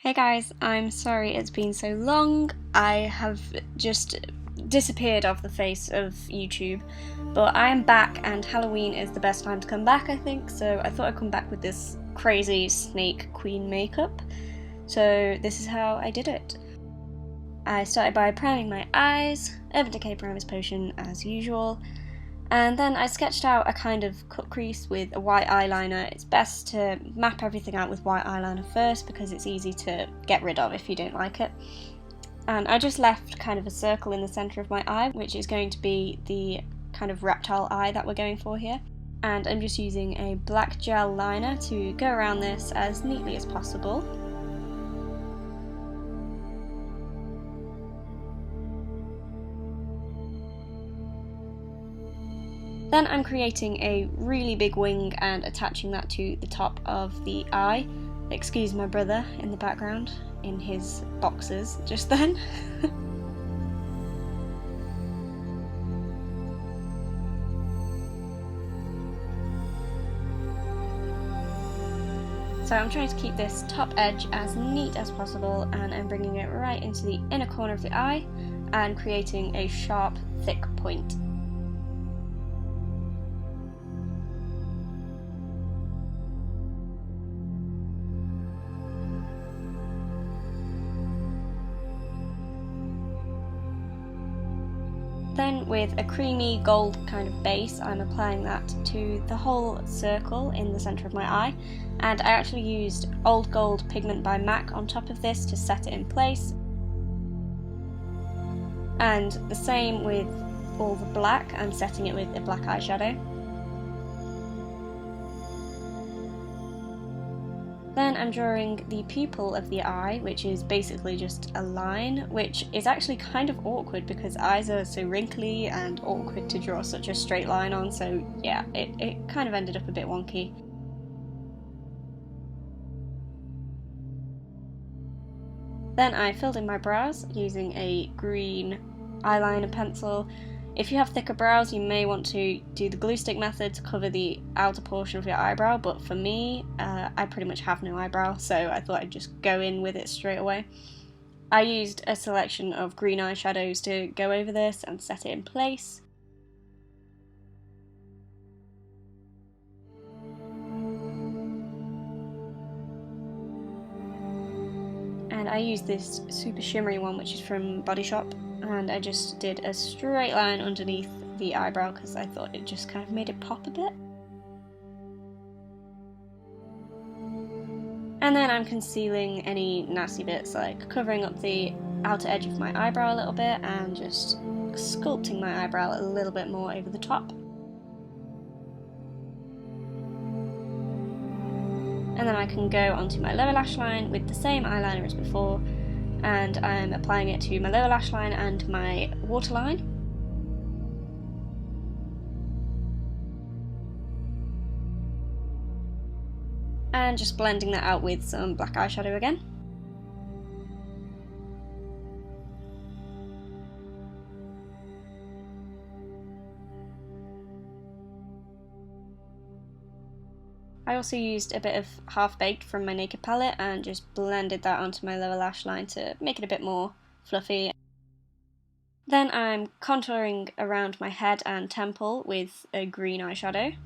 Hey guys, I'm sorry it's been so long. I have just disappeared off the face of YouTube, but I am back and Halloween is the best time to come back, I think, so I thought I'd come back with this crazy snake queen makeup. So this is how I did it. I started by priming my eyes, Urban Decay Primer's Potion as usual, and then I sketched out a kind of cut crease with a white eyeliner. It's best to map everything out with white eyeliner first because it's easy to get rid of if you don't like it. And I just left kind of a circle in the centre of my eye, which is going to be the kind of reptile eye that we're going for here. And I'm just using a black gel liner to go around this as neatly as possible. Then I'm creating a really big wing and attaching that to the top of the eye. Excuse my brother in the background in his boxers just then. So I'm trying to keep this top edge as neat as possible, and I'm bringing it right into the inner corner of the eye and creating a sharp, thick point. Then with a creamy gold kind of base, I'm applying that to the whole circle in the centre of my eye, and I actually used Old Gold Pigment by MAC on top of this to set it in place. And the same with all the black, I'm setting it with a black eyeshadow. Then I'm drawing the pupil of the eye, which is basically just a line, which is actually kind of awkward because eyes are so wrinkly and awkward to draw such a straight line on, so yeah, it kind of ended up a bit wonky. Then I filled in my brows using a green eyeliner pencil. If you have thicker brows, you may want to do the glue stick method to cover the outer portion of your eyebrow, but for me, I pretty much have no eyebrow, so I thought I'd just go in with it straight away. I used a selection of green eyeshadows to go over this and set it in place. And I used this super shimmery one, which is from Body Shop, and I just did a straight line underneath the eyebrow because I thought it just kind of made it pop a bit. And then I'm concealing any nasty bits, like covering up the outer edge of my eyebrow a little bit and just sculpting my eyebrow a little bit more over the top. And then I can go onto my lower lash line with the same eyeliner as before, and I'm applying it to my lower lash line and my waterline. And just blending that out with some black eyeshadow again. I also used a bit of Half Baked from my Naked palette and just blended that onto my lower lash line to make it a bit more fluffy. Then I'm contouring around my head and temple with a green eyeshadow.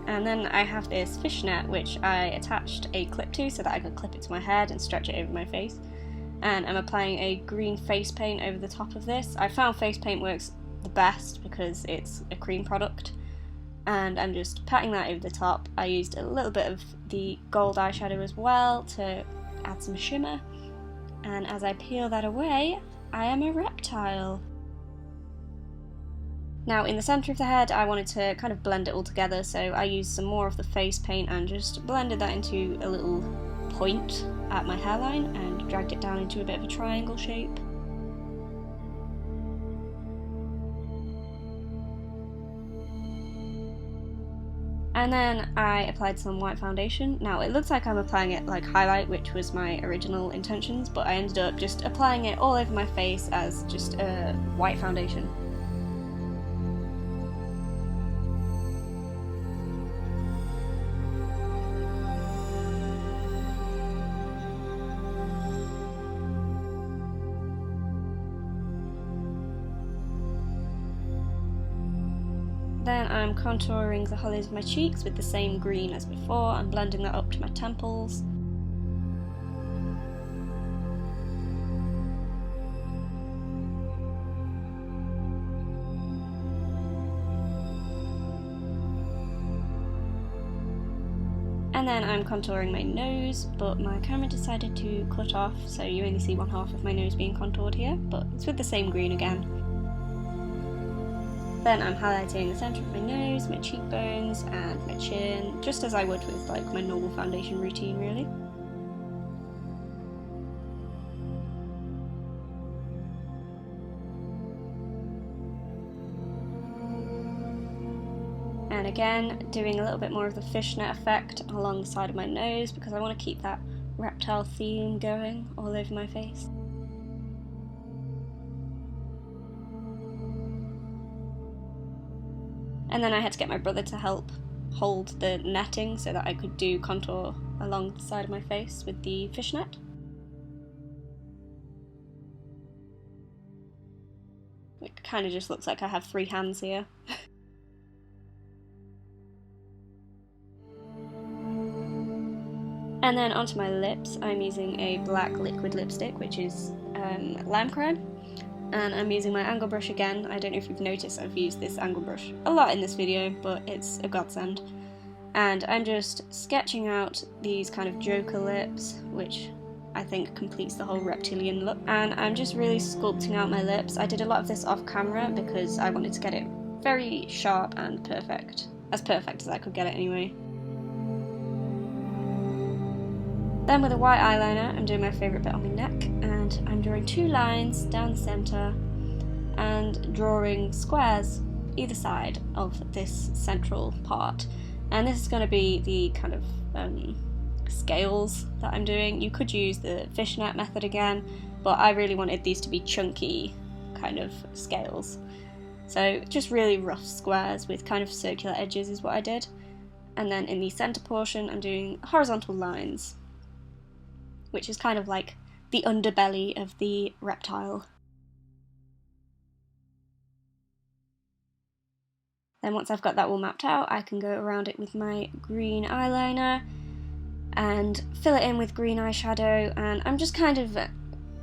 And then I have this fishnet which I attached a clip to so that I could clip it to my head and stretch it over my face. And I'm applying a green face paint over the top of this. I found face paint works the best because it's a cream product, and I'm just patting that over the top. I used a little bit of the gold eyeshadow as well to add some shimmer, and as I peel that away, I am a reptile. Now in the centre of the head I wanted to kind of blend it all together, so I used some more of the face paint and just blended that into a little point at my hairline and dragged it down into a bit of a triangle shape. And then I applied some white foundation. Now it looks like I'm applying it like highlight, which was my original intentions, but I ended up just applying it all over my face as just a white foundation. Then I'm contouring the hollows of my cheeks with the same green as before and blending that up to my temples. And then I'm contouring my nose, but my camera decided to cut off, so you only see one half of my nose being contoured here, but it's with the same green again. Then I'm highlighting the centre of my nose, my cheekbones and my chin, just as I would with like my normal foundation routine really. And again, doing a little bit more of the fishnet effect along the side of my nose because I want to keep that reptile theme going all over my face. And then I had to get my brother to help hold the netting so that I could do contour along the side of my face with the fishnet. It kind of just looks like I have 3 hands here. And then onto my lips, I'm using a black liquid lipstick, which is lime crime. And I'm using my angle brush again. I don't know if you've noticed I've used this angle brush a lot in this video, but it's a godsend. And I'm just sketching out these kind of Joker lips, which I think completes the whole reptilian look. And I'm just really sculpting out my lips. I did a lot of this off camera because I wanted to get it very sharp and perfect. As perfect as I could get it anyway. Then with a white eyeliner, I'm doing my favourite bit on my neck, and I'm drawing 2 lines down the centre and drawing squares either side of this central part. And this is going to be the kind of scales that I'm doing. You could use the fishnet method again, but I really wanted these to be chunky kind of scales. So just really rough squares with kind of circular edges is what I did. And then in the centre portion, I'm doing horizontal lines, which is kind of like the underbelly of the reptile. Then once I've got that all mapped out, I can go around it with my green eyeliner and fill it in with green eyeshadow, and I'm just kind of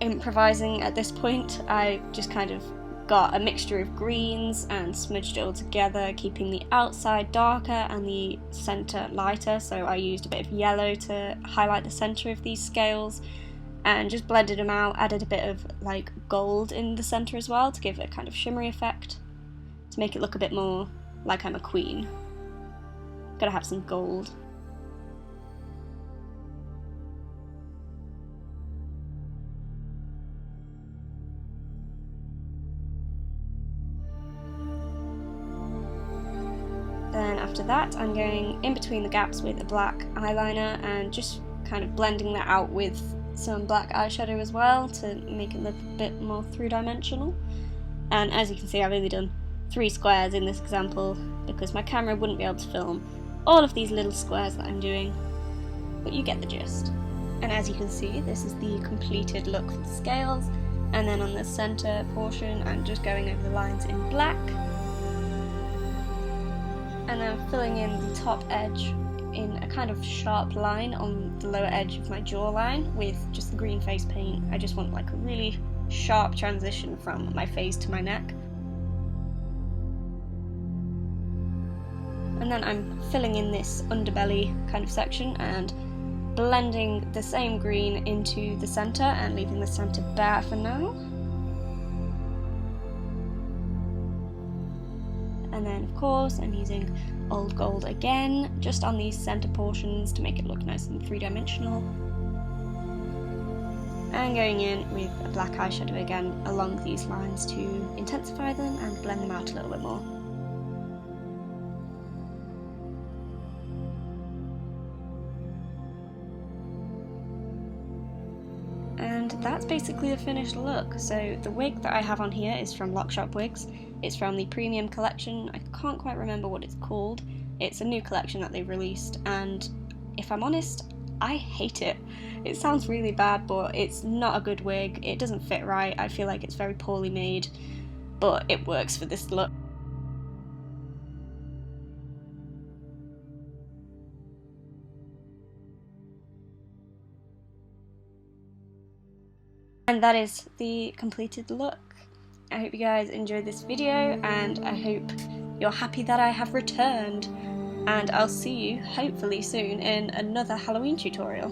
improvising at this point. I just kind of got a mixture of greens and smudged it all together, keeping the outside darker and the centre lighter, so I used a bit of yellow to highlight the centre of these scales and just blended them out, added a bit of like gold in the centre as well to give it a kind of shimmery effect, to make it look a bit more like I'm a queen. Gotta have some gold. Then after that, I'm going in between the gaps with a black eyeliner and just kind of blending that out with some black eyeshadow as well to make it look a bit more 3-dimensional. And as you can see, I've only done 3 squares in this example because my camera wouldn't be able to film all of these little squares that I'm doing, but you get the gist. And as you can see, this is the completed look for the scales, and then on the centre portion I'm just going over the lines in black, and then filling in the top edge in a kind of sharp line on the lower edge of my jawline with just the green face paint. I just want like a really sharp transition from my face to my neck. And then I'm filling in this underbelly kind of section and blending the same green into the centre and leaving the centre bare for now. And then of course I'm using old gold again, just on these centre portions to make it look nice and 3-dimensional. And going in with a black eyeshadow again along these lines to intensify them and blend them out a little bit more. And that's basically the finished look. So the wig that I have on here is from Lockshop Wigs. It's from the premium collection. I can't quite remember what it's called. It's a new collection that they've released, and if I'm honest, I hate it. It sounds really bad, but it's not a good wig. It doesn't fit right. I feel like it's very poorly made, but it works for this look. And that is the completed look. I hope you guys enjoyed this video, and I hope you're happy that I have returned, and I'll see you hopefully soon in another Halloween tutorial.